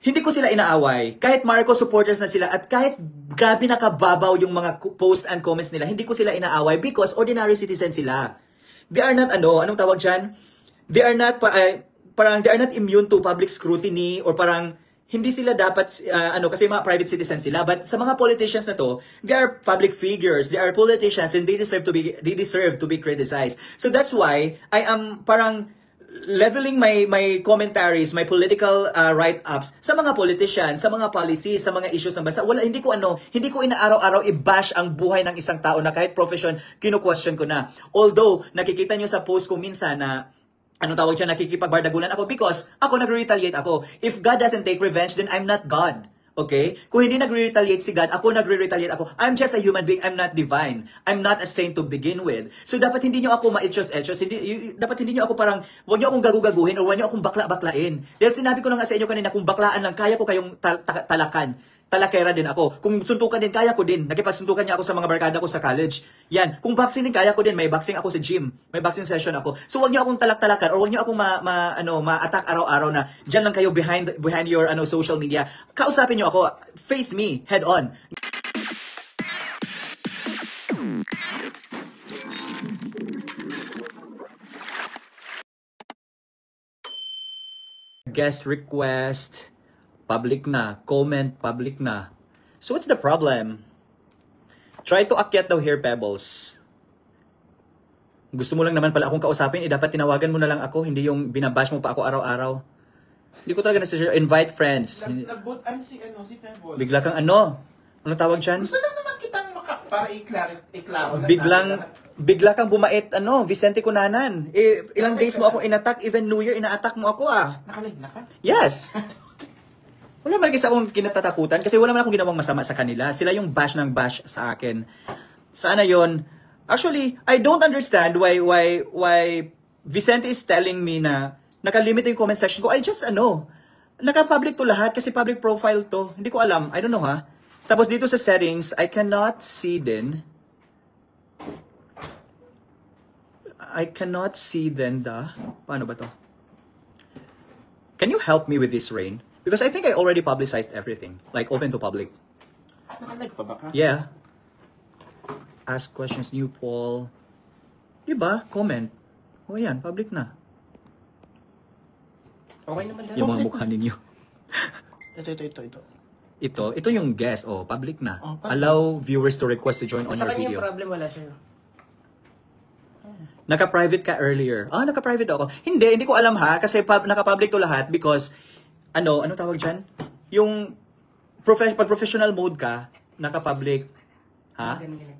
hindi ko sila inaaway. Kahit Marcos supporters na sila at kahit grabe nakababaw yung mga post and comments nila, hindi ko sila inaaway because ordinary citizen sila. They are not anong tawag dyan? They are not they are not immune to public scrutiny or parang hindi sila dapat kasi mga private citizens sila. But sa mga politicians na to, they are public figures, they are politicians, and they deserve to be criticized. So that's why I am parang leveling my commentaries, my political write-ups sa mga politicians, sa mga policies, sa mga issues ng bansa. Hindi ko inaaraw-araw i-bash ang buhay ng isang tao na kahit profession, kino-question ko na. Although, nakikita nyo sa post ko minsan na nakikipagbardagulan ako because ako nagre-retaliate ako. If God doesn't take revenge, then I'm not God. Okay? Kung hindi nagre-retaliate si God, ako nagre-retaliate ako. I'm just a human being. I'm not divine. I'm not a saint to begin with. So, dapat hindi nyo ako ma-etchos-etchos. Dapat hindi nyo ako parang, huwag nyo akong gagugaguhin or huwag nyo akong bakla-baklain. Dahil sinabi ko na nga sa inyo kanina, kung baklaan lang, kaya ko kayong talakan. Talakera din ako. Kung suntukan din, kaya ko din. Nakipagsuntukan niya ako sa mga barkada ko sa college. Yan. Kung boxing din, kaya ko din. May boxing ako sa gym. May boxing session ako. So, wag niyo akong talak-talakan or wag niyo akong ma-attack araw-araw na dyan lang kayo behind your social media. Kausapin niyo ako. Face me head on. Guest request. Public na. Comment, public na. So what's the problem? Try to akyat daw here, Pebbles. Gusto mo lang naman pala akong kausapin, dapat tinawagan mo na lang ako, hindi yung binabash mo pa ako araw-araw. Hindi ko talaga invite friends. Nagbutan si Pebbles. Bigla kang ano tawag dyan? Gusto lang naman kitang para iklaro. Bigla kang bumait, Vicente Cunanan. Ilang days mo akong inattack, even New Year, ina-attack mo ako Nakalive na ka? Yes! Wala man kasi akong kinatatakutan kasi wala man akong ginawang masama sa kanila. Sila yung bash ng bash sa akin. Sana yon. Actually, I don't understand why Vicente is telling me na nakalimit yung comment section ko. I just naka-public to lahat kasi public profile to. Hindi ko alam. I don't know Tapos dito sa settings, I cannot see din. Paano ba to? Can you help me with this, Rain? Because I think I already publicized everything. Like, open to public. Nakalag pa ba ka? Yeah. Ask questions, new poll. Diba? Comment. O yan, public na. Okay naman Yung mga mukha ninyo. Ito. Ito yung guest. Public na. Public. Allow viewers to request to join on your video. Sa kanya yung problem, wala sa'yo. Naka-private ka earlier. Naka-private ako. Hindi ko alam kasi naka-public to lahat because ano tawag dyan? Yung pag professional mode ka, naka-public.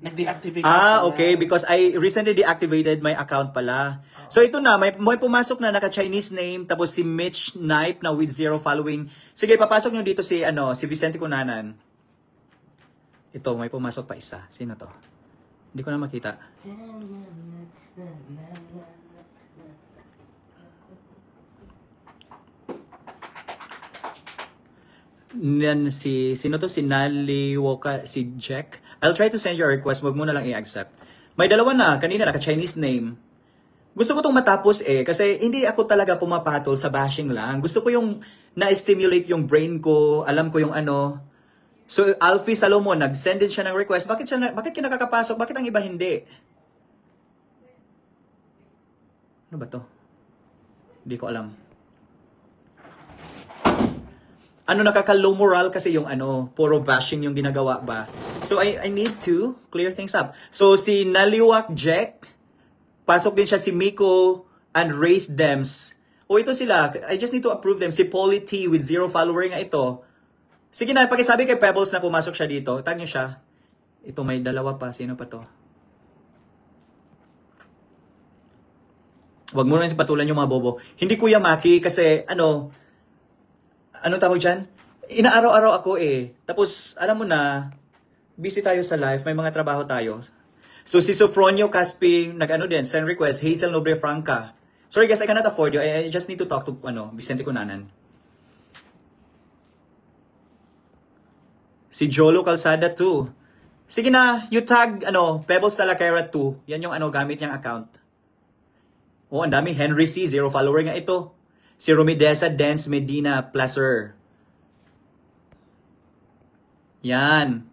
Nag-deactivate. Okay. Because I recently deactivated my account pala. So ito na, may pumasok na naka-Chinese name, tapos si Mitch Knipe na with 0 following. Sige, papasok nyo dito si Vicente Cunanan. Ito, may pumasok pa isa. Sino to? Hindi ko na makita. Sino to? Si Naliwoka, si Jack. I'll try to send you a request. Wag mo na lang i-accept. May dalawa na. Kanina naka-Chinese name. Gusto ko itong matapos kasi hindi ako talaga pumapatol sa bashing lang. Gusto ko yung na-stimulate yung brain ko. Alam ko yung So, Alfie Salomon, nag-send din siya ng request. Bakit ka nakakapasok? Bakit ang iba hindi? Ano ba to? Hindi ko alam. Nakaka-low moral kasi yung puro bashing yung ginagawa ba. So, I need to clear things up. So, si Naliwak Jack, pasok din siya si Miko and Race Dems. Ito sila. I just need to approve them. Si Polly T with 0 follower nga ito. Sige na, pakisabi kay Pebbles na pumasok siya dito. Tag niyo siya. Ito may dalawa pa. Sino pa to? Wag mo na patulan yung mga bobo. Hindi Kuya Maki kasi ano tawag dyan? Inaaraw-araw ako Tapos, alam mo na, busy tayo sa life, may mga trabaho tayo. So, si Sofronio Caspi, din, send request, Hazel Nobre Franca. Sorry guys, I cannot afford you. I just need to talk to, Vicente Cunanan. Si Jolo Calzada 2. Sige na, you tag, Pebbles Talakera 2. Yan yung, gamit niyang account. Ang dami. Henry C, 0 follower nga ito. Si Romidesa Dance Medina Placer. Yan.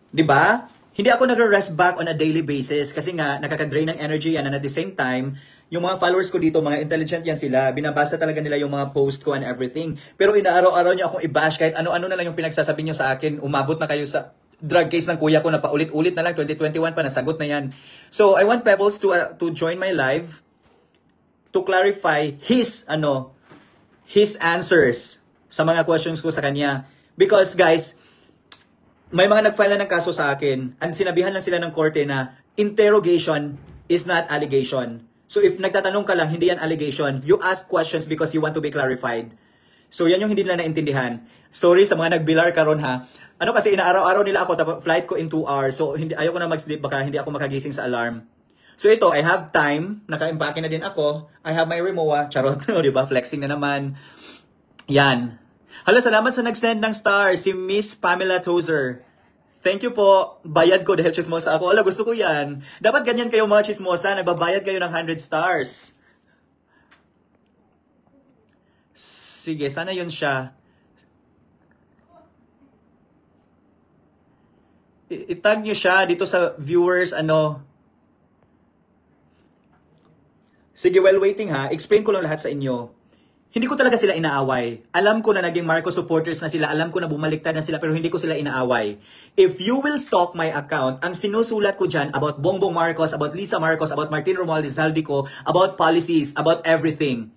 'Di ba? Hindi ako nagre-rest back on a daily basis kasi nga nakaka-drain ng energy yan, and at the same time, yung mga followers ko dito, mga intelligent yan sila, binabasa talaga nila yung mga post ko and everything. Pero inaaraw-araw niyo akong i-bash kahit ano-ano na lang yung pinagsasabi niyo sa akin. Umabot na kayo sa drug case ng kuya ko na paulit-ulit na lang, 2021 pa, nasagot na yan. So, I want Pebbles to join my live to clarify his answers sa mga questions ko sa kanya. Because guys, may mga nag-file na ng kaso sa akin and sinabihan lang sila ng korte na interrogation is not allegation. So if nagtatanong ka lang, hindi yan allegation. You ask questions because you want to be clarified. So yan yung hindi nila naintindihan. Sorry sa mga nagbilar karon ha. Ano kasi inaaraw-araw nila ako, flight ko in 2 hours. So ayoko na mag-sleep, baka hindi ako makagising sa alarm. So ito, I have time. Naka-impake na din ako. I have my Rimowa. Charot, di ba? Flexing na naman. Yan. Hala, salamat sa nag-send ng star, si Miss Pamela Tozer. Thank you po. Bayad ko dahil chismosa ako. Ala, gusto ko yan. Dapat ganyan kayo mga chismosa. Nagbabayad kayo ng 100 stars. Sige, sana yun siya. Itag nyo siya dito sa viewers, Sige, while waiting ha, explain ko lang lahat sa inyo. Hindi ko talaga sila inaaway. Alam ko na naging Marcos supporters na sila. Alam ko na bumaliktad na sila, pero hindi ko sila inaaway. If you will stalk my account, ang sinusulat ko dyan about Bongbong Marcos, about Lisa Marcos, about Martin Romualdez Zaldico, about policies, about everything.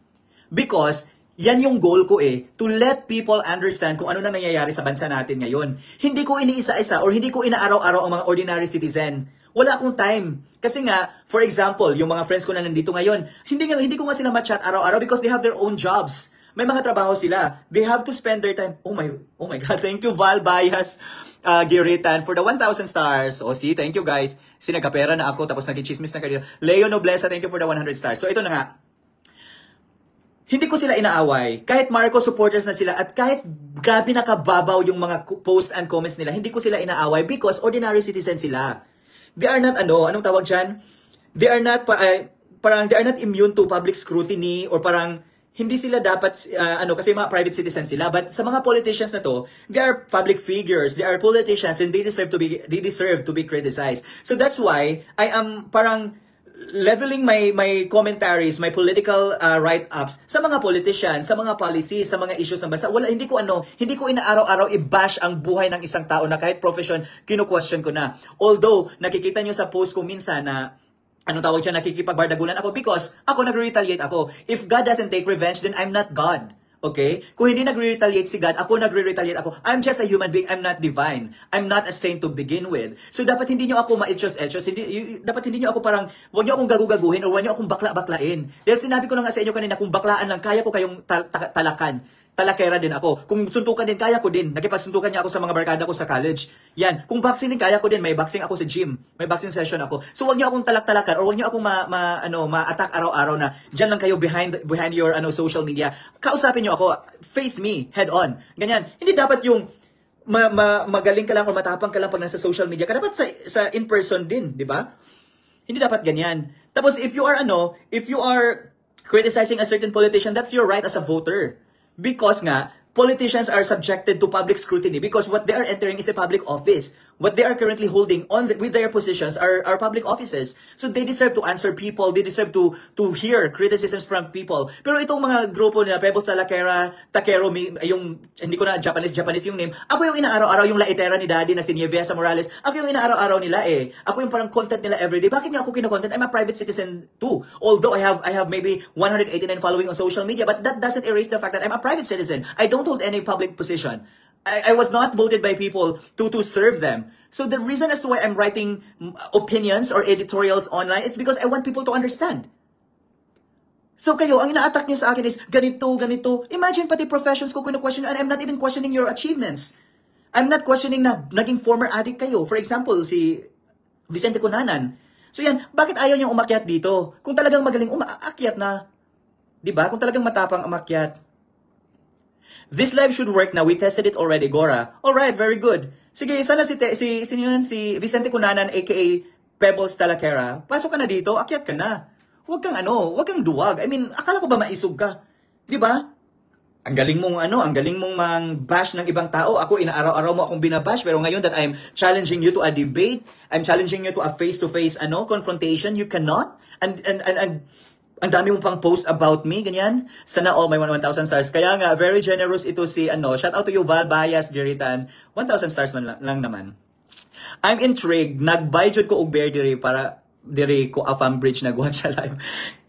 Because yan yung goal ko to let people understand kung ano na nangyayari sa bansa natin ngayon. Hindi ko iniisa-isa or hindi ko inaaraw-araw ang mga ordinary citizen. Wala akong time. Kasi nga, for example, yung mga friends ko na nandito ngayon, hindi ko nga sila ma-chat araw-araw because they have their own jobs. May mga trabaho sila. They have to spend their time. Oh my God. Thank you, Val Bias, Giritan, for the 1,000 stars. Oh, see, thank you guys. Sinagkapera na ako, tapos naging-chismis na kayo. Leo Noblesa, thank you for the 100 stars. So ito na nga. Hindi ko sila inaaway. Kahit Marcos supporters na sila at kahit grabe nakababaw yung mga post and comments nila, hindi ko sila inaaway because ordinary citizen sila. They are not anong tawag dyan? They are not they are not immune to public scrutiny or parang hindi sila dapat kasi mga private citizens sila, but sa mga politicians na to, they are public figures, they are politicians, and they deserve to be criticized. So that's why I am parang leveling my commentaries, my political write-ups sa mga politicians, sa mga policies, sa mga issues ng bansa. Hindi ko inaaraw-araw i-bash ang buhay ng isang tao na kahit profession, kino-question ko na. Although, nakikita nyo sa post ko minsan na nakikipagbardagulan ako because ako nagre-retaliate ako. If God doesn't take revenge, then I'm not God. Okay? Kung hindi nagre-retaliate si God, ako nagre-retaliate ako. I'm just a human being. I'm not divine. I'm not a saint to begin with. So, dapat hindi nyo ako ma-etchos-etchos. Dapat hindi nyo ako parang, huwag nyo akong gagugaguhin or huwag nyo akong bakla-baklain. Dahil sinabi ko na nga sa inyo kanina, kung baklaan lang, kaya ko kayong talakan. Talakera din ako. Kung suntukan din, kaya ko din. Nakipagsuntukan niya ako sa mga barkada ko sa college. Yan. Kung boxing din, kaya ko din. May boxing ako sa gym. May boxing session ako. So, wag niyo akong talak-talakan or wag niyo akong ma-attack araw-araw na dyan lang kayo behind your social media. Kausapin niyo ako. Face me. Head on. Ganyan. Hindi dapat yung magaling ka lang o matapang ka lang pag nasa social media. Dapat sa in-person din. Di ba? Hindi dapat ganyan. Tapos, if you are criticizing a certain politician, that's your right as a voter. Because nga, politicians are subjected to public scrutiny because what they are entering is a public office. What they are currently holding with their positions are public offices. So they deserve to answer people. They deserve to hear criticisms from people. Pero itong mga grupo nila, Pebbles Talakera, Takero, yung, hindi ko na Japanese yung name. Ako yung inaaraw-araw yung laitera ni Daddy na si Nievesa Morales. Ako yung inaaraw-araw nila Ako yung parang content nila everyday. Bakit niya ako kino-content? I'm a private citizen too. Although I have maybe 189 following on social media, but that doesn't erase the fact that I'm a private citizen. I don't hold any public position. I was not voted by people to serve them. So the reason as to why I'm writing opinions or editorials online, it's because I want people to understand. So kayo, ang ina-attack nyo sa akin is ganito. Imagine pati professions ko question, and I'm not even questioning your achievements. I'm not questioning na naging former addict kayo. For example, si Vicente Cunanan. So yan, bakit ayaw niyong umakyat dito? Kung talagang magaling umakyat na, di ba? Kung talagang matapang umakyat. This live should work now. We tested it already, Gora. Alright, very good. Sige, sana si Vicente Cunanan, aka Pebbles Talakera, pasok ka na dito, akyat ka na. Huwag kang duwag. I mean, akala ko ba maisog ka? Di ba? Ang galing mong ang galing mong mang-bash ng ibang tao. Ako, inaaraw-araw mo akong binabash, pero ngayon that I'm challenging you to a debate, I'm challenging you to a face-to-face confrontation, you cannot. And ang dami mo pang post about me, ganyan. Sana all my 1,000 stars. Kaya nga, very generous ito si, shout out to you, Val Bayas, Giritan. 1,000 stars lang naman. I'm intrigued. Nag-buy jud ko og bear diri para diri ko Afam Bridge nag-watch live.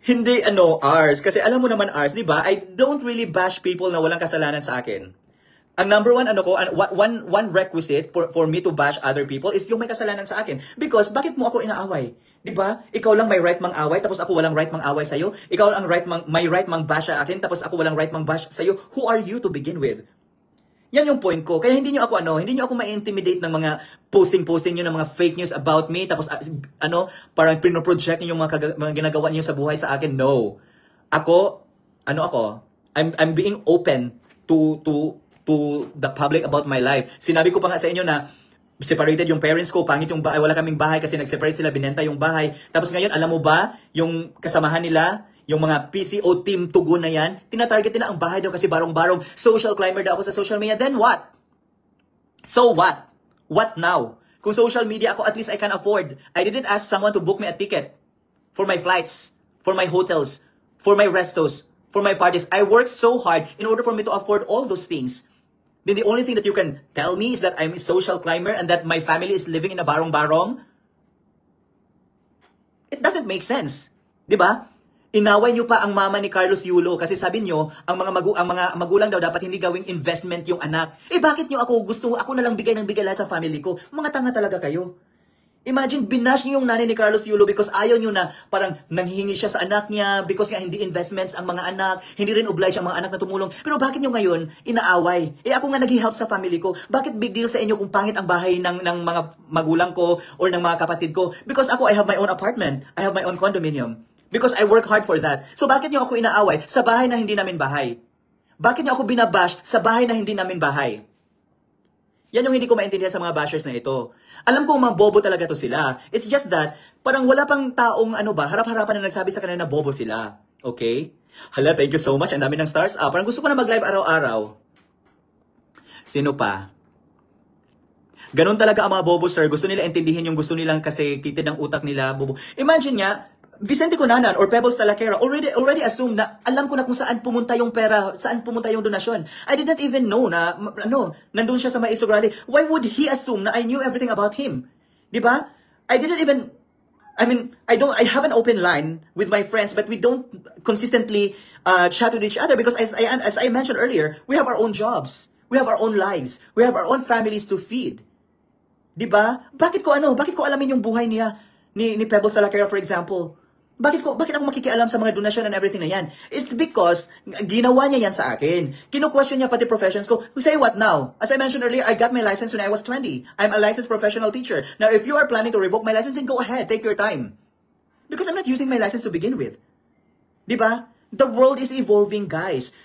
Hindi ours. Kasi alam mo naman ours, di ba? I don't really bash people na walang kasalanan sa akin. Ang number one, one requisite for me to bash other people is yung may kasalanan sa akin. Because, bakit mo ako inaaway? Di ba? Ikaw lang may right mang away, tapos ako walang right mang away sa'yo. Ikaw lang may right mang bash sa akin, tapos ako walang right mang bash sa'yo. Who are you to begin with? Yan yung point ko. Kaya hindi niyo ako ma-intimidate ng mga posting niyo ng mga fake news about me, tapos parang pino-project niyo yung mga ginagawa niyo sa buhay sa akin. No. Ako, I'm being open to the public about my life. Sinabi ko pa nga sa inyo na separated yung parents ko, pangit yung bahay, wala kaming bahay kasi nag-separate sila, binenta yung bahay. Tapos ngayon, alam mo ba, yung kasamahan nila, yung mga PCO team tugon na yan, tinatarget nila ang bahay daw kasi barong-barong, social climber daw ako sa social media. Then what? So what? What now? Kung social media ako, at least I can afford. I didn't ask someone to book me a ticket for my flights, for my hotels, for my restos, for my parties. I worked so hard in order for me to afford all those things. Then the only thing that you can tell me is that I'm a social climber and that my family is living in a barong-barong? It doesn't make sense. Diba? Inaway nyo pa ang mama ni Carlos Yulo kasi sabi nyo, ang mga magulang daw dapat hindi gawing investment yung anak. Bakit nyo ako na lang bigay ng bigay lahat sa family ko? Mga tanga talaga kayo. Imagine, binash niyo yung nanay ni Carlos Yulo because ayaw niyo na parang nanghihingi siya sa anak niya because nga hindi investments ang mga anak, hindi rin oblige ang mga anak na tumulong. Pero bakit niyo ngayon inaaway? Ako nga nag-help sa family ko. Bakit big deal sa inyo kung pangit ang bahay ng mga magulang ko or ng mga kapatid ko? Because ako, I have my own apartment. I have my own condominium. Because I work hard for that. So bakit niyo ako inaaway sa bahay na hindi namin bahay? Bakit niyo ako binabash sa bahay na hindi namin bahay? Yan yung hindi ko maintindihan sa mga bashers na ito. Alam ko mga bobo talaga to sila. It's just that, parang wala pang taong harap-harapan na nagsabi sa kanila na bobo sila. Okay? Hala, thank you so much. Ang dami ng stars. Parang gusto ko na mag-live araw-araw. Sino pa? Ganun talaga ang mga bobo, sir. Gusto nila intindihin yung gusto nilang kasi kitid ng utak nila. Bobo. Imagine nga, Vicente Conanan or Pebbles Talaquera already assume na alam ko na kung saan pumunta yung pera, saan pumunta yung donasyon. I did not even know na nandun siya sa Maiso Rally. Why would he assume na I knew everything about him? 'Di ba? I have an open line with my friends but we don't consistently chat with each other because as I mentioned earlier, we have our own jobs. We have our own lives. We have our own families to feed. 'Di ba? Bakit ko alamin yung buhay niya ni Pebbles Talaquera, for example? Bakit ako makikialam sa mga donasyon and everything na yan? It's because ginawa niya yan sa akin. Kino-question niya pati professions ko. Say what now? As I mentioned earlier, I got my license when I was 20. I'm a licensed professional teacher. Now, if you are planning to revoke my license, then go ahead. Take your time. Because I'm not using my license to begin with. Diba? The world is evolving, guys.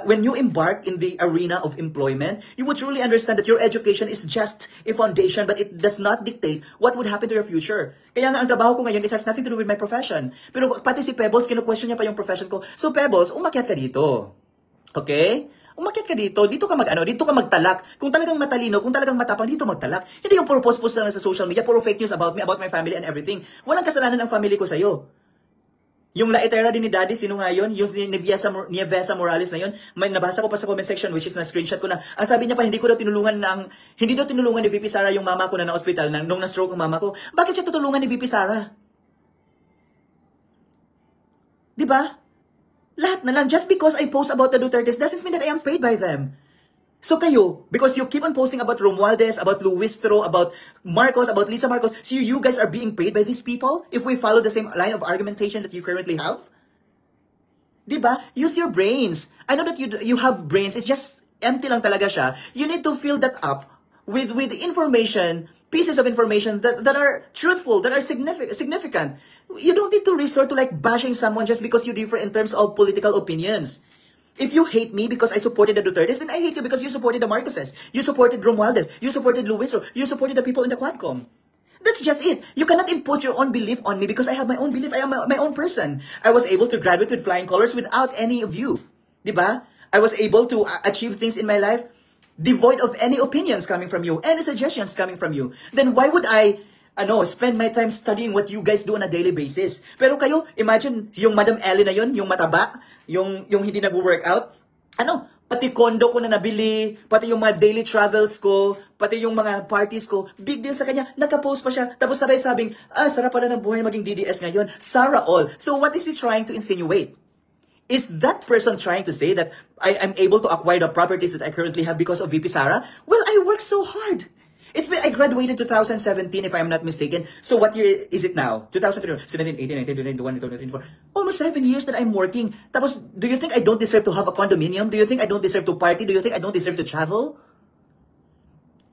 When you embark in the arena of employment, you would truly understand that your education is just a foundation, but it does not dictate what would happen to your future. Kaya nga, ang trabaho ko ngayon, it has nothing to do with my profession. Pero pati si Pebbles, kinu-question niya pa yung profession ko. So, Pebbles, umakyat ka dito. Okay? Umakyat ka dito. Dito ka magtalak. Kung talagang matalino, kung talagang matapang, dito magtalak. Hindi yung puro post lang sa social media, puro fake news about me, about my family and everything. Walang kasalanan ang family ko sa'yo. Yung laitera din ni Daddy, sino nga yun? Yung ni Vesa Morales na yun, may nabasa ko pa sa comment section, which is na-screenshot ko na. Ang sabi niya pa, hindi daw tinulungan ni VP Sara yung mama ko na na-hospital nung na-stroke ang mama ko. Bakit siya tutulungan ni VP Sara? Diba? Lahat na lang. Just because I post about the Dutertes doesn't mean that I am paid by them. So kayo, because you keep on posting about Romualdez, about Luistro, about Marcos, about Lisa Marcos, so you guys are being paid by these people if we follow the same line of argumentation that you currently have? Diba? Use your brains. I know that you have brains. It's just empty lang talaga siya. You need to fill that up with information, pieces of information that are truthful, that are significant. You don't need to resort to like bashing someone just because you differ in terms of political opinions. If you hate me because I supported the Dutertes, then I hate you because you supported the Marcoses. You supported Romualdez. You supported Luistro. You supported the people in the Quadcom. That's just it. You cannot impose your own belief on me because I have my own belief. I am my own person. I was able to graduate with flying colors without any of you. Diba? I was able to achieve things in my life devoid of any opinions coming from you, any suggestions coming from you. Then why would I spend my time studying what you guys do on a daily basis? Pero kayo, imagine, yung Madam Ellie na yun, yung mataba, yung hindi nag-workout, pati condo ko na nabili, pati yung mga daily travels ko, pati yung mga parties ko, big deal sa kanya, nakapost pa siya, tapos sabing, sarap pala ng buhay maging DDS ngayon, Sarah all. So what is he trying to insinuate? Is that person trying to say that I'm able to acquire the properties that I currently have because of VP Sara? Well, I worked so hard. I graduated 2017, if I'm not mistaken. So what year is it now? 2017, 18, 19, 20, 21, 24. Almost 7 years that I'm working. Tapos, do you think I don't deserve to have a condominium? Do you think I don't deserve to party? Do you think I don't deserve to travel?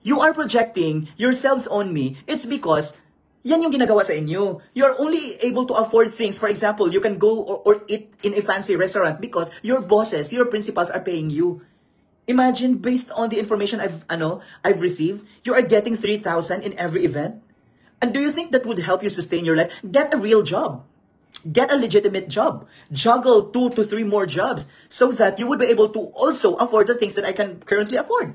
You are projecting yourselves on me. It's because yan yung ginagawa sa inyo. You're only able to afford things. For example, you can go or eat in a fancy restaurant because your bosses, your principals are paying you. Imagine, based on the information I've received, you are getting 3,000 in every event. And do you think that would help you sustain your life? Get a real job. Get a legitimate job. Juggle 2 to 3 more jobs so that you would be able to also afford the things that I can currently afford.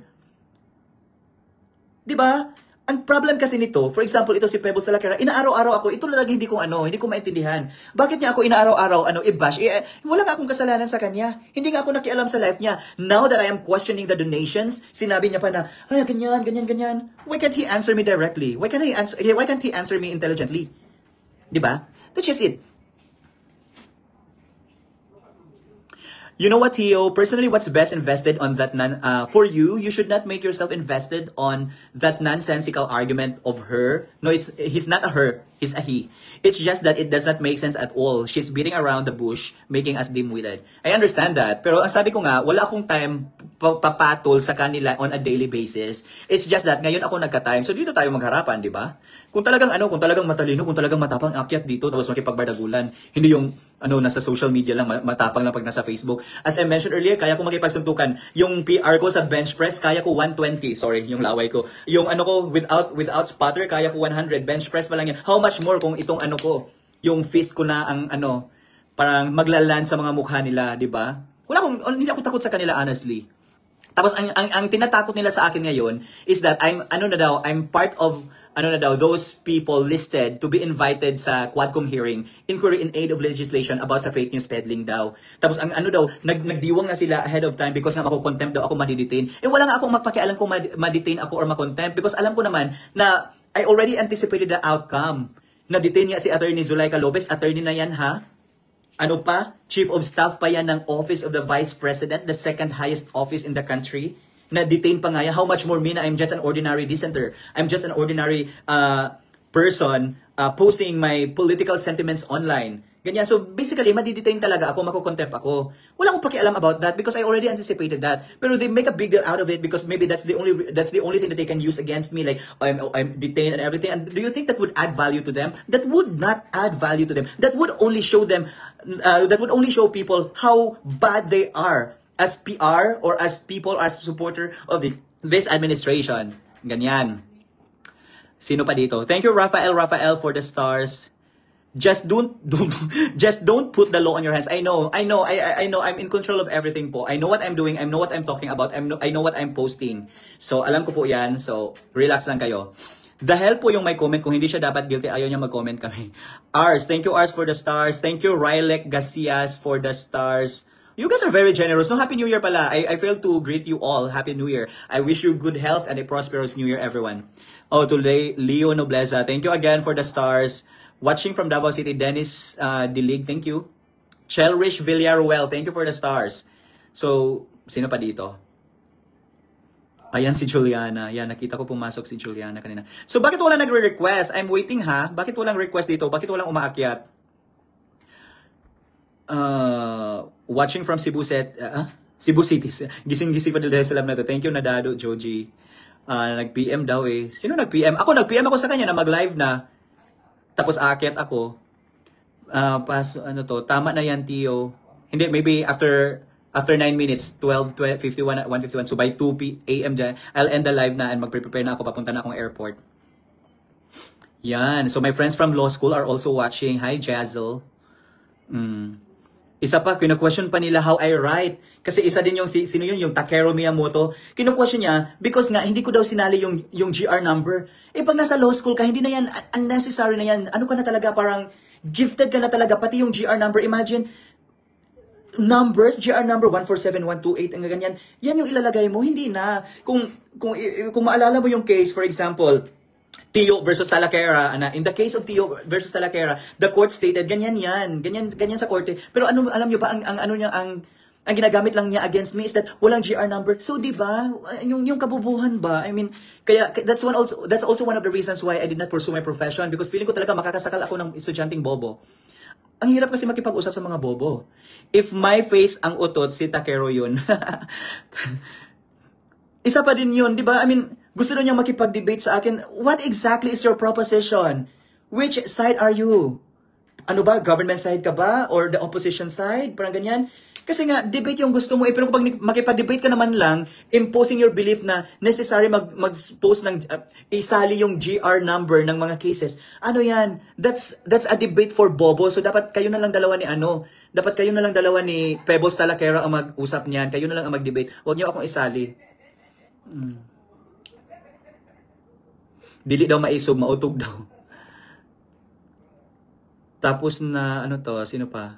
Diba? Ang problem kasi nito, for example, ito si Pebble Salakera, inaaraw-araw ako, ito lang hindi ko maintindihan. Bakit niya ako inaaraw-araw, i-bash? Wala nga akong kasalanan sa kanya. Hindi nga ako nakialam sa life niya. Now that I am questioning the donations, sinabi niya pa na, ganyan. Why can't he answer me directly? Why can't he answer me intelligently? Diba? That's just it. You know what, Tio? Personally, what's best invested on that for you, you should not make yourself invested on that nonsensical argument of her. No, he's not a her, he's a he. It's just that it does not make sense at all. She's beating around the bush, making us dim-witted. I understand that. Pero ang sabi ko nga, wala akong time papatol sa kanila on a daily basis. It's just that ngayon ako nagka-time. So dito tayo magharapan, di ba? Kung talagang matalino, kung talagang matapang akyat dito, tapos makipagbardagulan. Hindi yung nasa social media lang, matapang lang pag nasa Facebook. As I mentioned earlier, kaya ko makipagsuntukan. Yung PR ko sa bench press, kaya ko 120. Sorry, yung laway ko. Yung ko, without spotter, kaya ko 100. Bench press pa lang yan. How much more kung itong yung fist ko na ang parang maglalan sa mga mukha nila, di ba? Hindi ako takot sa kanila, honestly. Tapos, ang tinatakot nila sa akin ngayon is that I'm part of those people listed to be invited sa Quadcom hearing, inquiry in aid of legislation about sa fake news peddling daw. Tapos ang nagdiwang na sila ahead of time because nga mako-contempt daw ako madidetain. Wala nga akong magpakialam kung ma-detain ako or ma-contempt because alam ko naman na I already anticipated the outcome. Na-detain niya si Attorney Zulaika Lopez, attorney na yan ha? Chief of staff pa yan ng Office of the Vice President, the second highest office in the country. Na-detain pa nga yan. How much more me na I'm just an ordinary dissenter. I'm just an ordinary person posting my political sentiments online. Ganyan. So basically, madidetain talaga ako, mako-contempt ako. Wala akong pakialam about that because I already anticipated that. Pero they make a big deal out of it because maybe that's the only thing that they can use against me. Like, I'm detained and everything. And do you think that would add value to them? That would not add value to them. That would only show them, people how bad they are as PR or as people, as supporter of this administration. Ganyan. Sino pa dito? Thank you, Rafael, for the stars. Just don't put the law on your hands. I know. I'm in control of everything po. I know what I'm doing. I know what I'm talking about. I know what I'm posting. So, alam ko po yan. So, relax lang kayo. The hell po yung may comment. Kung hindi siya dapat guilty, ayaw niya mag-comment kami. Ars, thank you Ars for the stars. Thank you Rylek Gacias for the stars. You guys are very generous. No, Happy New Year pala. I failed to greet you all. Happy New Year. I wish you good health and a prosperous New Year, everyone. Oh, to Leo Nobleza. Thank you again for the stars. Watching from Davao City, Dennis Dilig, thank you. Chelrish Villaruel, thank you for the stars. So, sino pa dito? Ayan si Juliana. Yan, nakita ko pumasok si Juliana kanina. So, bakit wala nagre-request? I'm waiting ha. Bakit walang request dito? Bakit walang umaakyat? Watching from Cebu City. Gising-gising pa dahil sa lab na to. Thank you, Nadado, Joji. Nag-PM daw eh. Sino nag-PM? Nag-PM ako sa kanya na mag-live na. Tapos aakyat ako. Tama na yan, Tio. Hindi, maybe after 9 minutes, 12:51, 1:51. So by 2 a.m. dyan, I'll end the live na and mag-prepare na ako, papunta na akong airport. Yan. So my friends from law school are also watching. Hi, Jazzle. Isa pa, kino-question pa nila how I write. Kasi isa din yung, sino yun? Yung Takeru Miyamoto. Kino-question niya, because nga, hindi ko daw sinali yung GR number. Eh, pag nasa law school ka, hindi na yan, unnecessary na yan. Ano ka na talaga, parang, gifted ka na talaga, pati yung GR number. Imagine, numbers, GR number 147128, ang ganyan. Yan yung ilalagay mo, hindi na. Kung maalala mo yung case, for example, Tio versus Talaquera, in the case of Tio versus Talaquera, the court stated ganyan yan, ganyan sa korte. Pero ano, alam niyo ba ang ginagamit lang niya against me is that walang GR number. So 'di ba? Yung kabubuhan ba? I mean, kaya that's also one of the reasons why I did not pursue my profession, because feeling ko talaga makakasakal ako ng estudyanteng bobo. Ang hirap kasi makipag-usap sa mga bobo. If my face ang utot, si Takero yun. Isa pa din yun, di ba? I mean, gusto nyo niyang makipag-debate sa akin. What exactly is your proposition? Which side are you? Ano ba? Government side ka ba? Or the opposition side? Parang ganyan. Kasi nga, debate yung gusto mo. Pero kapag makipag-debate ka naman lang, imposing your belief na necessary mag-post ng, isali yung GR number ng mga cases. Ano yan? That's a debate for bobo. So dapat kayo na lang dalawa ni Dapat kayo na lang dalawa ni Pebbles Talaquera ang mag-usap niyan. Kayo na lang ang mag-debate. Huwag niyo akong isali. Dili daw maisog, mautog daw. Tapos na, ano to, sino pa?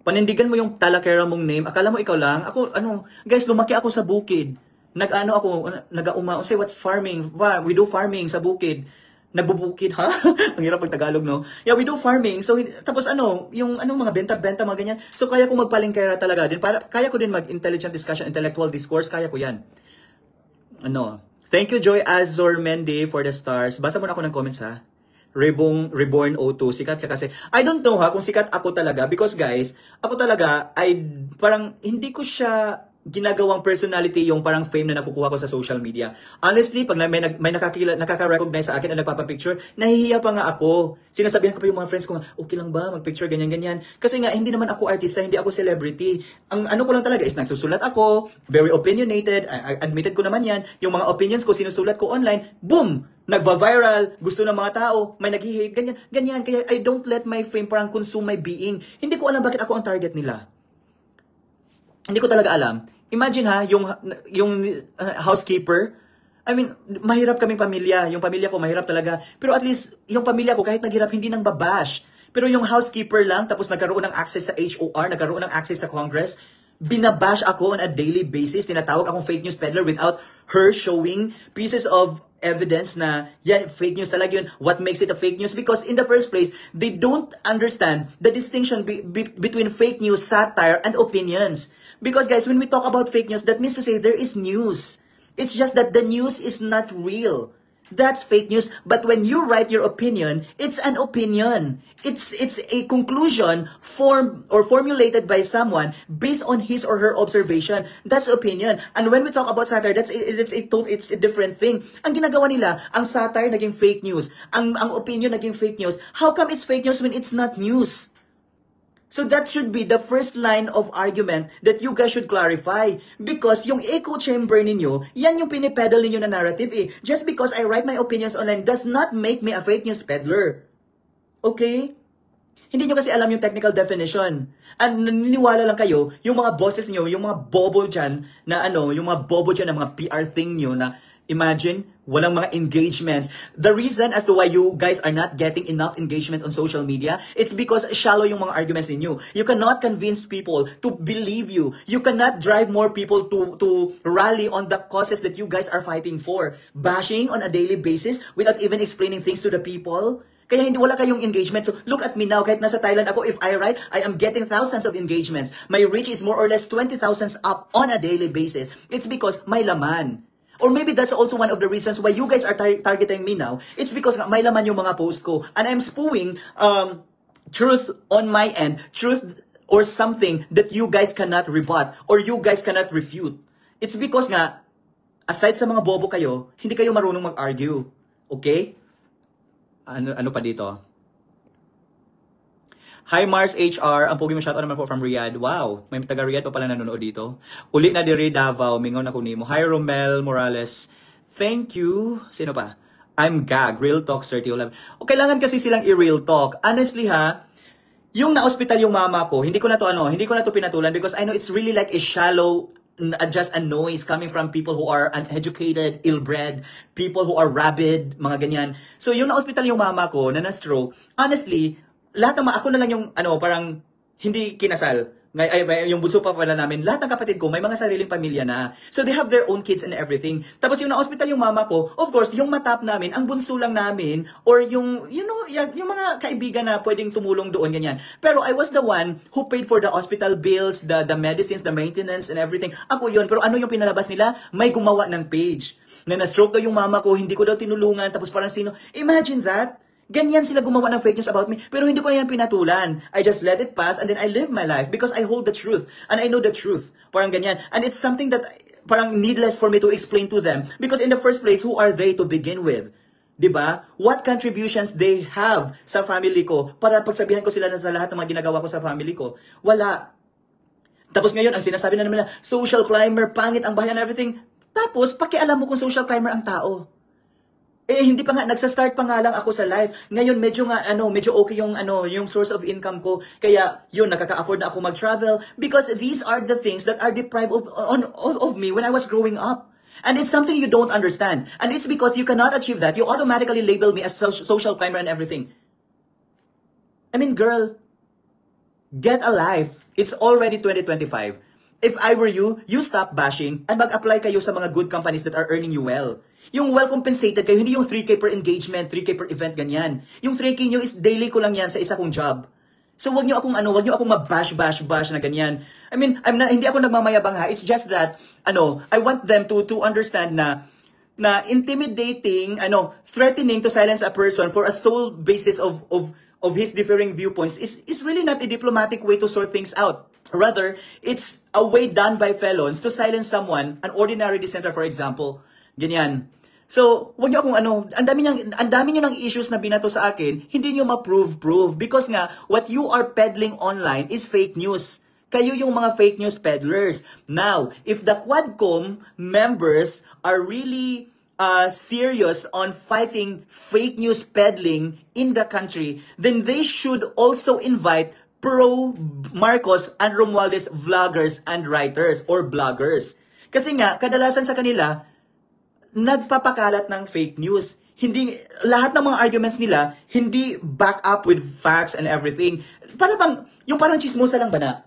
Panindigan mo yung Talaquera mong name. Akala mo ikaw lang? Ako, guys, lumaki ako sa bukid. Nag-auma. Say, what's farming? We do farming sa bukid. Nagbubukid, ha? Ang hirap pag Tagalog, no? Yeah, we do farming. So, tapos yung mga benta-benta, mga ganyan. So, kaya ko magpalengkera talaga din. Kaya ko din mag-intelligent discussion, intellectual discourse. Kaya ko yan. Thank you, Joy Azor Mende, for the stars. Basa mo na ako ng comments, ha? Reborn O2, sikat ka kasi. I don't know ha, kung sikat ako talaga. Because guys, ako talaga, parang hindi ko siya ginagawang personality yung parang fame na nakukuha ko sa social media. Honestly, pag may nakaka-recognize sa akin na nagpapapicture, nahihiya pa nga ako. Sinasabihan ko pa yung mga friends ko nga, okay lang ba, mag-picture, ganyan-ganyan. Kasi nga, hindi naman ako artista, hindi ako celebrity. Ang ano ko lang talaga is nagsusulat ako, very opinionated, admitted ko naman yan. Yung mga opinions ko, sinusulat ko online, boom! Nagva-viral, gusto ng mga tao, may nag-hate, ganyan. Kaya I don't let my fame parang consume my being. Hindi ko alam bakit ako ang target nila. Hindi ko talaga alam. Imagine ha, yung housekeeper, I mean, mahirap kaming pamilya. Yung pamilya ko mahirap talaga. Pero at least, yung pamilya ko kahit naghirap, hindi nang babash. Pero yung housekeeper lang, tapos nagkaroon ng access sa HOR, nagkaroon ng access sa Congress, binabash ako on a daily basis. Tinatawag akong fake news peddler without her showing pieces of evidence na yan, fake news talaga yun. What makes it a fake news? Because in the first place, they don't understand the distinction between fake news, satire, and opinions. Because guys, when we talk about fake news, that means to say there is news. It's just that the news is not real. That's fake news. But when you write your opinion, it's an opinion. It's a conclusion formed or formulated by someone based on his or her observation. That's opinion. And when we talk about satire, it's a different thing. Ang ginagawa nila, ang satire naging fake news. Ang opinion naging fake news. How come it's fake news when it's not news? So that should be the first line of argument that you guys should clarify. Because yung echo chamber ninyo, yan yung pinipedal ninyo na narrative eh. Just because I write my opinions online does not make me a fake news peddler. Okay? Hindi nyo kasi alam yung technical definition. And naniniwala lang kayo, yung mga bosses nyo, yung mga bobo dyan, na yung mga bobo dyan na mga PR thing nyo na imagine, walang mga engagements. The reason as to why you guys are not getting enough engagement on social media, it's because shallow yung mga arguments ninyo. You cannot convince people to believe you. You cannot drive more people to rally on the causes that you guys are fighting for. Bashing on a daily basis without even explaining things to the people. Kaya wala kayong engagement. So look at me now, kahit nasa Thailand ako, if I write, I am getting thousands of engagements. My reach is more or less 20,000 up on a daily basis. It's because may laman. Or maybe that's also one of the reasons why you guys are targeting me now. It's because may laman yung mga post ko. And I'm spewing truth on my end. Truth or something that you guys cannot rebut. Or you guys cannot refute. It's because nga, aside sa mga bobo kayo, hindi kayo marunong mag-argue. Okay? Ano pa dito? Hi Mars HR, ang pogi mo shoutout naman po from Riyadh. Wow, may taga Riyadh pa pala nanonood dito. Uli na diri Davao, mingaw na kunimo. Hi Romel Morales. Thank you. Sino pa? I'm Gag, Real Talk 3011. O kailangan kasi silang i-real talk. Honestly ha, yung na-hospital yung mama ko, hindi ko na to pinatulan because I know it's really like a shallow, just a noise coming from people who are uneducated, ill-bred, people who are rabid, mga ganyan. So yung na-hospital yung mama ko na na-stroke, honestly, lahat ng ako na lang yung parang hindi kinasal. Yung bunso pa pala namin, lahat ng kapatid ko may mga sariling pamilya na. So they have their own kids and everything. Tapos yung na-hospital yung mama ko, of course, yung matap namin, ang bunso lang namin, or yung, yung mga kaibigan na pwedeng tumulong doon, ganyan. Pero I was the one who paid for the hospital bills, the medicines, the maintenance, and everything. Ako yun. Pero ano yung pinalabas nila? May gumawa ng page. Na na-stroke daw yung mama ko, hindi ko daw tinulungan, tapos parang sino. Imagine that. Ganyan sila gumawa ng fake news about me, pero hindi ko na yan pinatulan. I just let it pass and then I live my life because I hold the truth and I know the truth. Parang ganyan. And it's something that parang needless for me to explain to them because in the first place, who are they to begin with? 'Di ba? What contributions they have sa family ko para pagsabihan ko sila na sa lahat ng mga ginagawa ko sa family ko? Wala. Tapos ngayon, ang sinasabi na naman nila, social climber, pangit ang bayan, everything. Tapos, pakialam mo kung social climber ang tao. Hindi pa nga, nagsa-start pa nga lang ako sa life. Ngayon, medyo okay yung source of income ko. Kaya, yun, nakaka-afford na ako mag-travel. Because these are the things that are deprived of me when I was growing up. And it's something you don't understand. And it's because you cannot achieve that. You automatically label me as social climber and everything. I mean, girl, get a life. It's already 2025. If I were you, you stop bashing and mag-apply kayo sa mga good companies that are earning you well. Yung well-compensated kayo, hindi yung 3K per engagement, 3K per event, ganyan. Yung 3K nyo is daily ko lang yan sa isa kong job. So wag nyo akong mabash na ganyan. I mean, hindi ako nagmamayabang ha. It's just that, I want them to understand na intimidating, threatening to silence a person for a sole basis of his differing viewpoints is really not a diplomatic way to sort things out. Rather, it's a way done by felons to silence someone, an ordinary dissenter, for example. Ganyan. So, wag niyo akong ang dami niyo ng issues na binato sa akin, hindi niyo ma-prove because nga what you are peddling online is fake news. Kayo yung mga fake news peddlers. Now, if the Quadcom members are really serious on fighting fake news peddling in the country, then they should also invite pro-Marcos and Romualdez vloggers and writers or bloggers. Kasi nga, kadalasan sa kanila, nagpapakalat ng fake news. Hindi, lahat ng mga arguments nila, hindi back up with facts and everything. Yung parang chismosa lang ba na,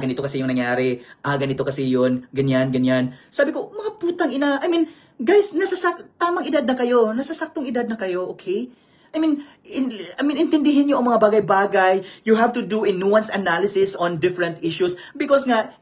ganito kasi yung nangyari, ganito kasi yun, ganyan. Sabi ko, mga putang ina, I mean, guys, tamang edad na kayo, nasasaktong edad na kayo, okay? I mean, intindihin nyo ang mga bagay-bagay. You have to do a nuanced analysis on different issues because nga,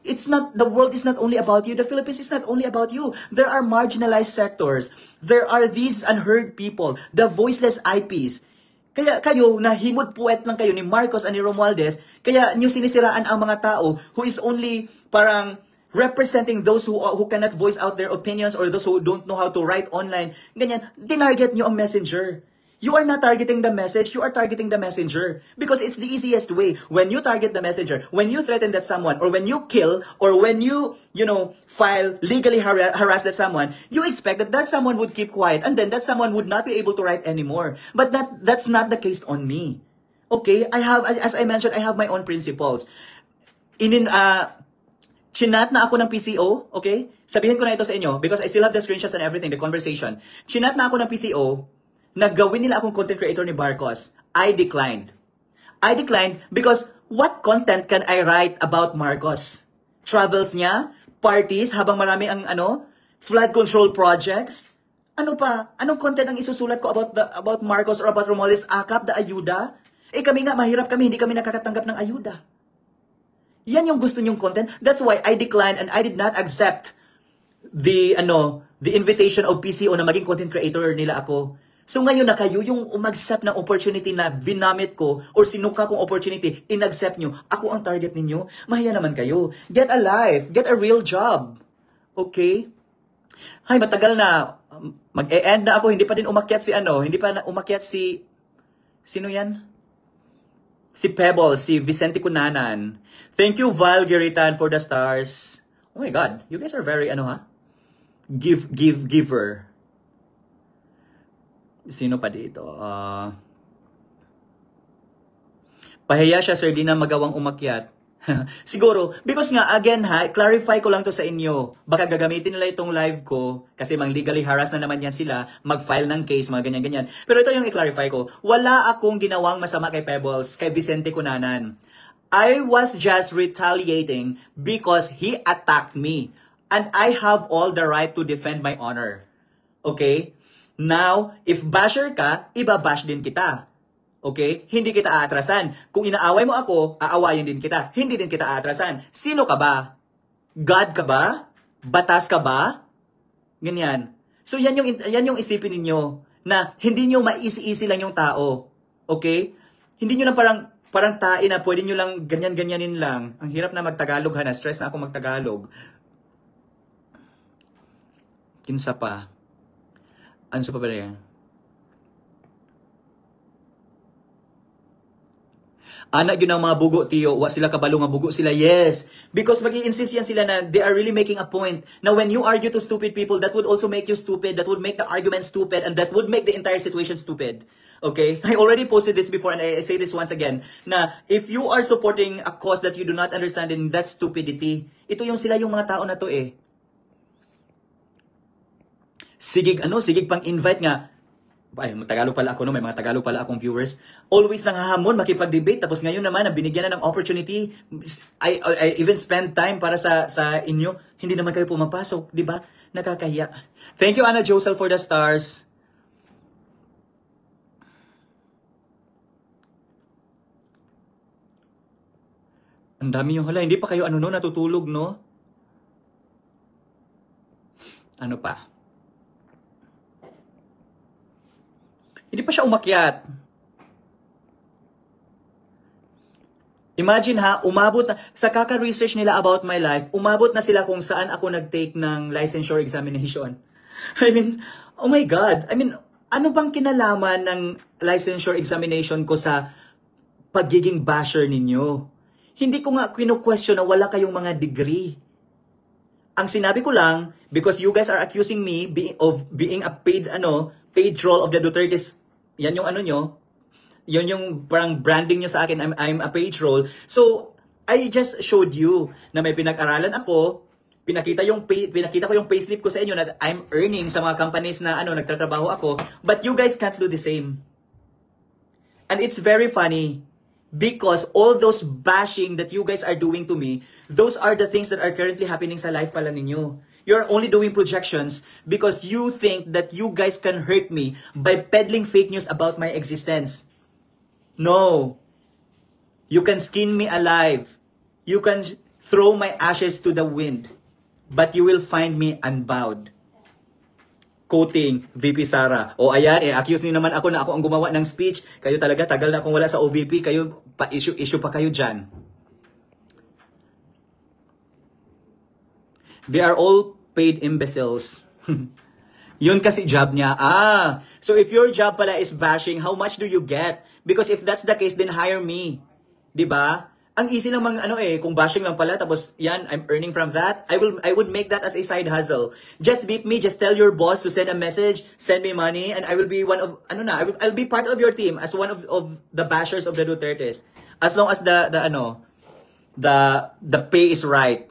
the world is not only about you. The Philippines is not only about you. There are marginalized sectors. There are these unheard people, the voiceless IPs. Kaya kayo, nahimod puwet lang kayo ni Marcos and ni Romualdez, kaya nyo sinisiraan ang mga tao who is only parang representing those who cannot voice out their opinions or those who don't know how to write online. Ganyan, tinarget nyo ang messenger. You are not targeting the message, you are targeting the messenger. Because it's the easiest way. When you target the messenger, when you threaten that someone, or when you kill, or when you file, legally harass that someone, you expect that someone would keep quiet, and then that someone would not be able to write anymore. But that's not the case on me. Okay? As I mentioned, I have my own principles. Chinat na ako ng PCO, okay? Sabihin ko na ito sa inyo, because I still have the screenshots and everything, the conversation. Chinat na ako ng PCO, naggawin nila akong content creator ni Marcos. I declined because what content can I write about Marcos? Travels niya? Parties habang marami ang flood control projects? Ano pa? Anong content ang isusulat ko about Marcos or about Romualdez? Akap, the ayuda? Kami nga, mahirap kami, hindi kami nakakatanggap ng ayuda. Yan yung gusto nyong content. That's why I declined and I did not accept the invitation of PCO na maging content creator nila ako. So ngayon na kayo yung umaccept ng opportunity na binamit ko or sinuka kong opportunity, inaccept nyo, ako ang target ninyo, mahiya naman kayo. Get a life, get a real job. Okay? Hay, matagal na. Mag-e-end na ako, hindi pa din umakyat hindi pa umakyat sino yan? Si Pebble, si Vicente Cunanan. Thank you, Val Geritan, for the stars. Oh my God, you guys are very, giver. Sino pa dito? Pahiya siya, sir, di na magawang umakyat. Siguro, because nga, again ha, clarify ko lang to sa inyo. Baka gagamitin nila itong live ko, kasi mang legally harass na naman yan sila, mag-file ng case, mga ganyan-ganyan. Pero ito yung i-clarify ko. Wala akong ginawang masama kay Pebbles, kay Vicente Cunanan. I was just retaliating because he attacked me. And I have all the right to defend my honor. Okay? Now, if basher ka, ibabash din kita. Okay? Hindi kita aatrasan. Kung inaaway mo ako, aawayin din kita. Hindi din kita aatrasan. Sino ka ba? God ka ba? Batas ka ba? Ganyan. So yan yung isipin ninyo na hindi nyo maisi-isi lang yung tao. Okay? Hindi nyo lang parang tain na pwede nyo lang ganyan-ganyanin lang. Ang hirap na magtagalog ha, na stress na ako magtagalog. Kinsa pa. Ano sa pa ba yan? Anak yun ang mga bugo, tiyo. Wa sila kabalo nga bugo sila. Yes. Because mag-i-insist yan sila na they are really making a point. Now, when you argue to stupid people, that would also make you stupid. That would make the argument stupid. And that would make the entire situation stupid. Okay? I already posted this before and I say this once again. Na if you are supporting a cause that you do not understand, then that's stupidity. Ito yung sila yung mga tao na to eh. Sigig pang invite nga. Ay, Tagalog pala ako, no? May mga Tagalog pala akong viewers. Always nanghahamon, makipag-debate. Tapos ngayon naman, binigyan na ng opportunity. I even spend time para sa inyo. Hindi naman kayo pumapasok, di ba? Nakakahiya. Thank you, Ana Josel, for the stars. Ang dami yung hala. Hindi pa kayo natutulog, no? Ano pa? Hindi pa siya umakyat. Imagine ha, umabot na, sa kaka-research nila about my life, umabot na sila kung saan ako nag-take ng licensure examination. I mean, oh my God. I mean, ano bang kinalaman ng licensure examination ko sa pagiging basher ninyo? Hindi ko nga kino-question na wala kayong mga degree. Ang sinabi ko lang, because you guys are accusing me of being a paid troll of the Duterte's. Yan yung nyo. Yan yung parang branding nyo sa akin. I'm a paid troll. So, I just showed you na may pinag-aralan ako. Pinakita ko yung payslip ko sa inyo na I'm earning sa mga companies na nagtatrabaho ako. But you guys can't do the same. And it's very funny. Because all those bashing that you guys are doing to me, those are the things that are currently happening sa life pala ninyo. You're only doing projections because you think that you guys can hurt me by peddling fake news about my existence. No. You can skin me alive. You can throw my ashes to the wind. But you will find me unbowed. Quoting VP Sara. O ayan, accuse niyo naman ako na ako ang gumawa ng speech. Kayo talaga, tagal na akong wala sa OVP. Kayo, issue pa kayo dyan. They are all paid imbeciles. Yun kasi job niya. So if your job pala is bashing, how much do you get? Because if that's the case, then hire me. 'Di ba? Ang easy lang kung bashing lang pala tapos yan, I'm earning from that. I would make that as a side hustle. Just beep me, just tell your boss to send a message, send me money, and I will be one of I'll be part of your team as one of the bashers of the Dutertes. As long as the pay is right.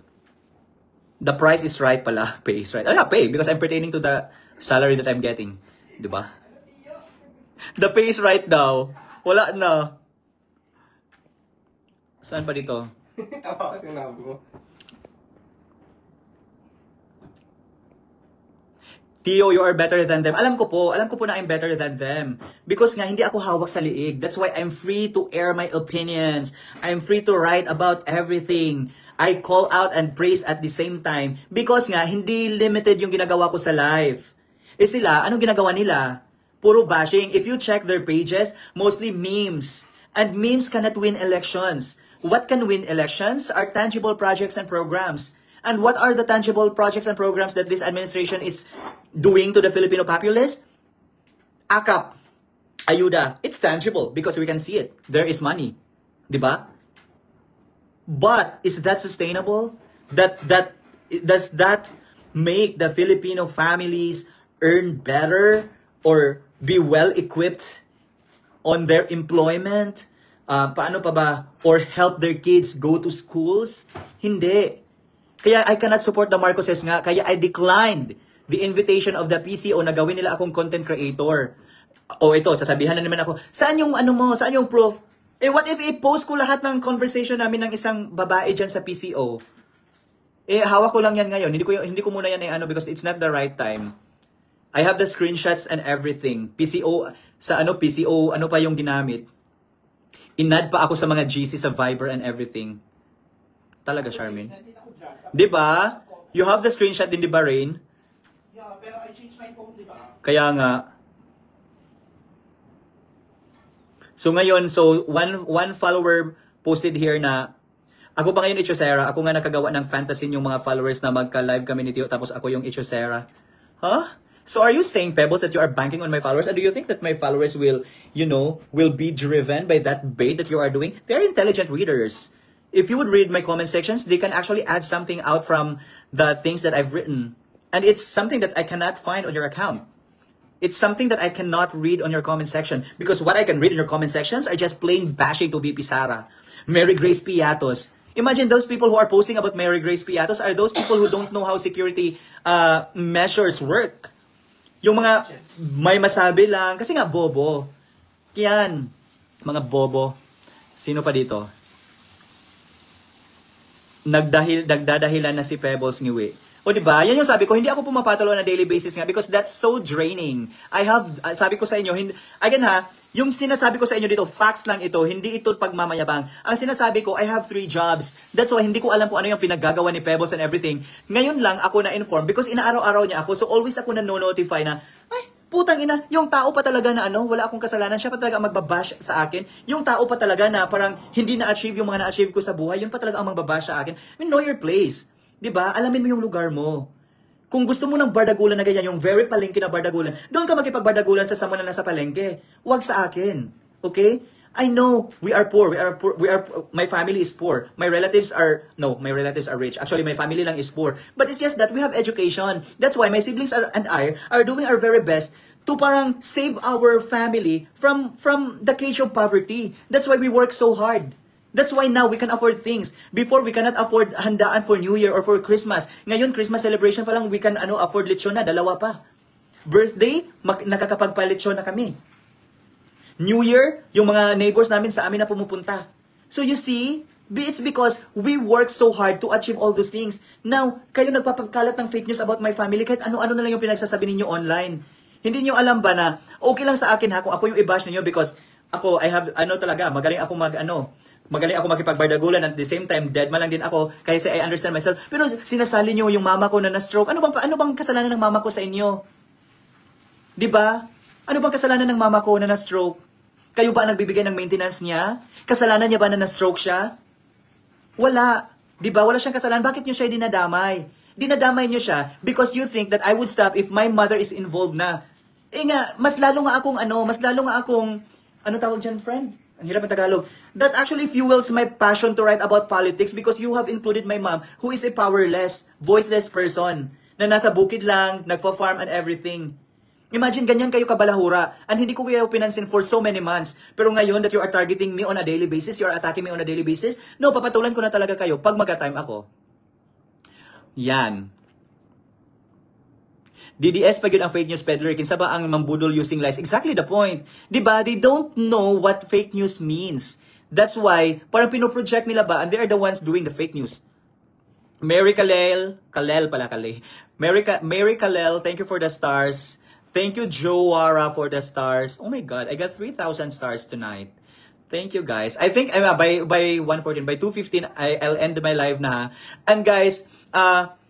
The price is right pala. Pay is right. Pay because I'm pertaining to the salary that I'm getting. Diba? The pay is right daw. Wala na. Saan pa dito? Tawa kasi sinabi mo. Tio, you are better than them. Alam ko po na I'm better than them. Because nga, hindi ako hawak sa liig. That's why I'm free to air my opinions. I'm free to write about everything. I call out and praise at the same time. Because nga, hindi limited yung ginagawa ko sa live. Sila, anong ginagawa nila? Puro bashing. If you check their pages, mostly memes. And memes cannot win elections. What can win elections are tangible projects and programs. And what are the tangible projects and programs that this administration is doing to the Filipino populace? AKAP, ayuda, it's tangible because we can see it. There is money. Diba? But is that sustainable? Does that make the Filipino families earn better or be well equipped on their employment? paano pa ba, or help their kids go to schools? Hindi. Kaya I cannot support the Marcoses nga, kaya I declined the invitation of the PCO na gawin nila akong content creator. O ito, sasabihan na naman ako, saan yung ano mo, saan yung proof? Eh what if i-post ko lahat ng conversation namin ng isang babae dyan sa PCO? Eh hawak ko lang yan ngayon, hindi ko muna yan because it's not the right time. I have the screenshots and everything. PCO, PCO, ano pa yung ginamit? Inad pa ako sa mga GC sa Viber and everything. Talaga, Charmin. Di ba? You have the screenshot din, di ba, Rain? Yeah, pero I changed my phone, di ba? Kaya nga. So ngayon, one follower posted here na ako pa ngayon Ichosera, ako nga nakagawa ng fantasy yung mga followers na magka-live kami ni Tio, tapos ako yung Ichosera. Huh? So are you saying, Pebbles, that you are banking on my followers? And do you think that my followers will be driven by that bait that you are doing? They're intelligent readers. If you would read my comment sections, they can actually add something out from the things that I've written. And it's something that I cannot find on your account. It's something that I cannot read on your comment section. Because what I can read in your comment sections are just plain bashing to VP Sara. Mary Grace Piatos. Imagine those people who are posting about Mary Grace Piatos are those people who don't know how security measures work. Yung mga may masabi lang, kasi nga bobo. Yan, mga bobo. Sino pa dito? Nagdadahilan na si Pebbles ngiwi. O diba, yan yung sabi ko, hindi ako pumapatalo na daily basis nga because that's so draining. Sabi ko sa inyo, again ha, yung sinasabi ko sa inyo dito, facts lang ito, hindi ito pagmamayabang. Ang sinasabi ko, I have 3 jobs. That's why hindi ko alam kung ano yung pinaggagawa ni Pebbles and everything. Ngayon lang ako na-inform because inaaraw-araw niya ako. So always ako na-notify na, ay, putang ina, yung tao pa talaga na wala akong kasalanan. Siya pa talaga ang magbabash sa akin. Yung tao pa talaga na parang hindi na-achieve yung mga na-achieve ko sa buhay. Yun pa talaga ang magbabash sa akin. I mean, know your place. Diba? Alamin mo yung lugar mo. Kung gusto mo ng bardagulan na ganyan, yung very palengke na bardagulan, doon ka makipagbardagulan sa someone na nasa palengke. Huwag sa akin. Okay? I know we are poor. My family is poor. My relatives are rich. Actually, my family lang is poor. But it's just that we have education. That's why my siblings and I are doing our very best to parang save our family from the cage of poverty. That's why we work so hard. That's why now we can afford things. Before, we cannot afford handaan for New Year or for Christmas. Ngayon, Christmas celebration pa lang, we can afford lechon na, 2 pa. Birthday, nakakapagpa-lechon na kami. New Year, yung mga neighbors namin sa amin na pumupunta. So you see, it's because we work so hard to achieve all those things. Now, kayo nagpapagkalat ng fake news about my family, kahit ano-ano na lang yung pinagsasabi ninyo online. Hindi niyo alam ba na, okay lang sa akin ha, kung ako yung i-bash ninyo because ako, I have, magaling ako magaling ako makipagbardagulan at the same time, dead man lang din ako kasi I understand myself. Pero sinasali nyo yung mama ko na na-stroke. Ano bang kasalanan ng mama ko sa inyo? Diba? Ano bang kasalanan ng mama ko na na-stroke? Kayo ba ang nagbibigay ng maintenance niya? Kasalanan niya ba na na-stroke siya? Wala. Diba? Wala siyang kasalanan. Bakit nyo siya dinadamay? Dinadamay nyo siya because you think that I would stop if my mother is involved na. Eh nga, mas lalo nga akong, ano tawag dyan, friend? Ang hirap ng Tagalog. That actually fuels my passion to write about politics because you have included my mom who is a powerless, voiceless person na nasa bukid lang, nagpa-farm and everything. Imagine ganyan kayo kabalahura and hindi ko kayo pinansin for so many months. Pero ngayon that you are targeting me on a daily basis, you are attacking me on a daily basis, no, papatulan ko na talaga kayo pag magka-time ako. Yan. DDS pag yun ang fake news peddler, kinsa ba ang mambudol using lies? Exactly the point. Diba? They don't know what fake news means. That's why, parang pinoproject nila ba, and they are the ones doing the fake news. Mary Kalel, Mary Kalel, thank you for the stars. Thank you, Joara, for the stars. Oh my God, I got 3,000 stars tonight. Thank you, guys. I think by 1:14, by 2:15, I'll end my live na. And guys,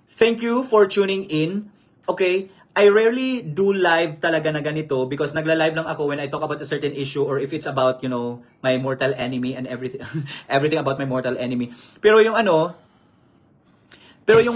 thank you for tuning in. Okay, I rarely do live talaga na ganito because nagla-live lang ako when I talk about a certain issue or if it's about, my mortal enemy and everything everything about my mortal enemy. Pero yung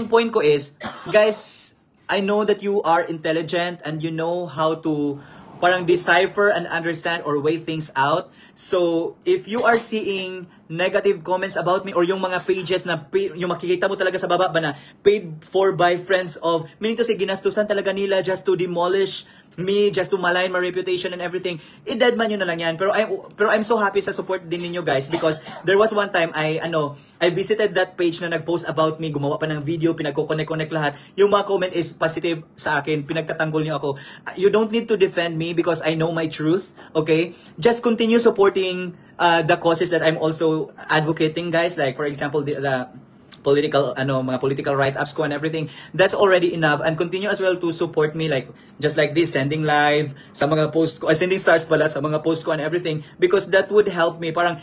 point ko is, guys, I know that you are intelligent and you know how to parang decipher and understand or weigh things out. So, if you are seeing negative comments about me or yung mga pages na yung makikita mo talaga sa baba ba na paid for by friends of, meaning to say ginastusan talaga nila just to demolish me just to malign my reputation and everything, i-deadman nyo na lang yan. Pero I'm so happy sa support din ninyo guys because there was one time I visited that page na nag-post about me, gumawa pa ng video, pinagko-connect lahat. Yung mga comment is positive sa akin, pinagtatanggol niyo ako. You don't need to defend me because I know my truth, okay? Just continue supporting the causes that I'm also advocating, guys. Like for example, the political mga political write-ups ko and everything, that's already enough. And continue as well to support me, like just like this, sending live sa mga post ko, sending stars pala sa mga post ko and everything, because that would help me. Parang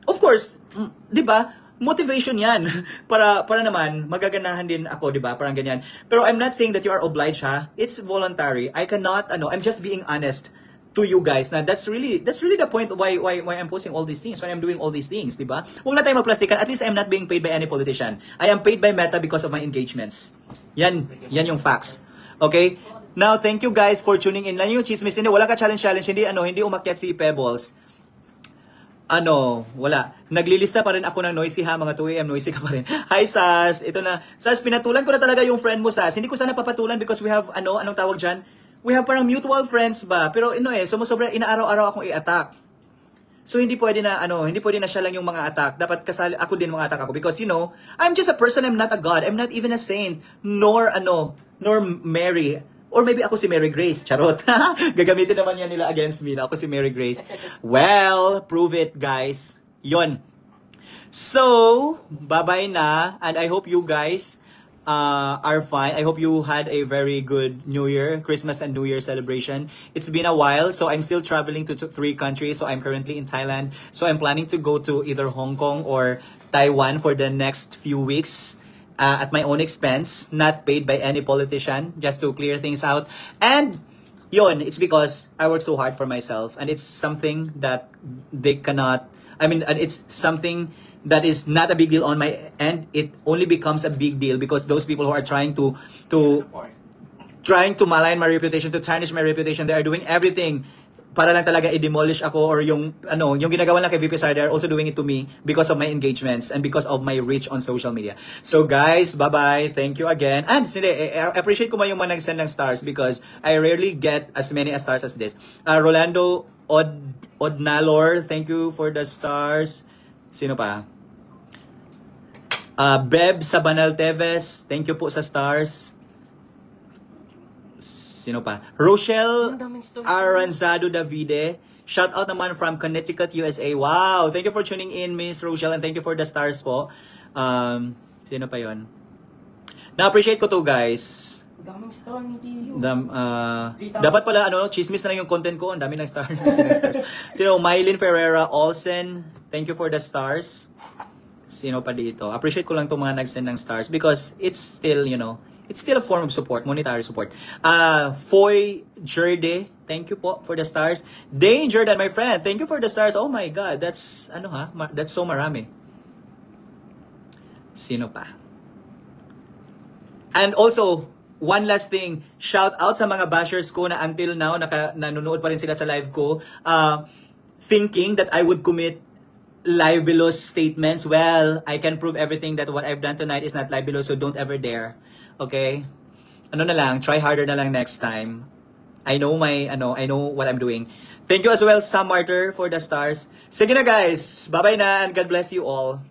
of course, di ba, motivation yan para naman magaganahan din ako, di ba, parang ganyan. Pero I'm not saying that you are obliged, ha. It's voluntary. I cannot I'm just being honest to you guys na that's really the point why I'm posting all these things, why I'm doing all these things, di ba? Huwag na tayo magplastikan. At least I'm not being paid by any politician. I am paid by Meta because of my engagements. Yan yung facts. Okay? Now, thank you guys for tuning in. Lang yung chismis, hindi wala ka challenge, hindi umakyat si Pebbles. Wala. Naglilista pa rin ako ng noisy, ha, mga 2 AM, noisy ka pa rin. Hi, Sas. Ito na. Sas, pinatulan ko na talaga yung friend mo, Sas. Hindi ko sana papatulan because we have, anong tawag dyan? We have parang mutual friends ba? Pero sumusobra, inaaraw-araw akong i-attack. So hindi pwede na siya lang yung mga attack. Dapat kasali ako din mga attack ako because I'm just a person, I'm not a god. I'm not even a saint, nor Mary. Or maybe ako si Mary Grace. Charot. Gagamitin naman yan nila against me na ako si Mary Grace. Well, prove it, guys. Yon. So, bye-bye na. And I hope you guys are fine. I hope you had a very good New Year, Christmas and New Year celebration. It's been a while, so I'm still traveling to 3 countries. So I'm currently in Thailand. So I'm planning to go to either Hong Kong or Taiwan for the next few weeks at my own expense, not paid by any politician, just to clear things out. And yon, it's because I work so hard for myself, and it's something that they cannot. And it's something that is not a big deal on my end. It only becomes a big deal because those people who are trying to malign my reputation, to tarnish my reputation, they are doing everything para lang talaga i-demolish ako, or yung ginagawa lang kay VP Sara, they are also doing it to me because of my engagements and because of my reach on social media. So guys, bye-bye. Thank you again. And I appreciate ko yung mga nag-send ng stars because I rarely get as many stars as this. Rolando Odnalor, thank you for the stars. Sino pa? Beb Sabanal Teves, thank you po sa stars. Sino pa? Rochelle Aranzado Davide, shout out naman from Connecticut, USA. Wow, thank you for tuning in, Miss Rochelle, and thank you for the stars po. Sino pa yon? Na-appreciate ko to, guys. Daming star ni Tio. Dapat pala chismis na lang yung content ko. Ang dami ng stars. Sino? Mylene Ferreira Olsen, thank you for the stars. Sino pa dito? Appreciate ko lang itong mga nag-send ng stars because it's still, it's still a form of support, monetary support. Foy Jerde, thank you po for the stars. Dane Jordan, my friend, thank you for the stars. Oh my God, that's, that's so marami. Sino pa? And also, one last thing, shout out sa mga bashers ko na until now, nanonood pa rin sila sa live ko, thinking that I would commit libelous statements. Well, I can prove everything that what I've done tonight is not libelous, so don't ever dare. Okay? Na lang, try harder na lang next time. I know what I'm doing. Thank you as well, Sam Martyr, for the stars. Sige na guys, bye-bye na and God bless you all.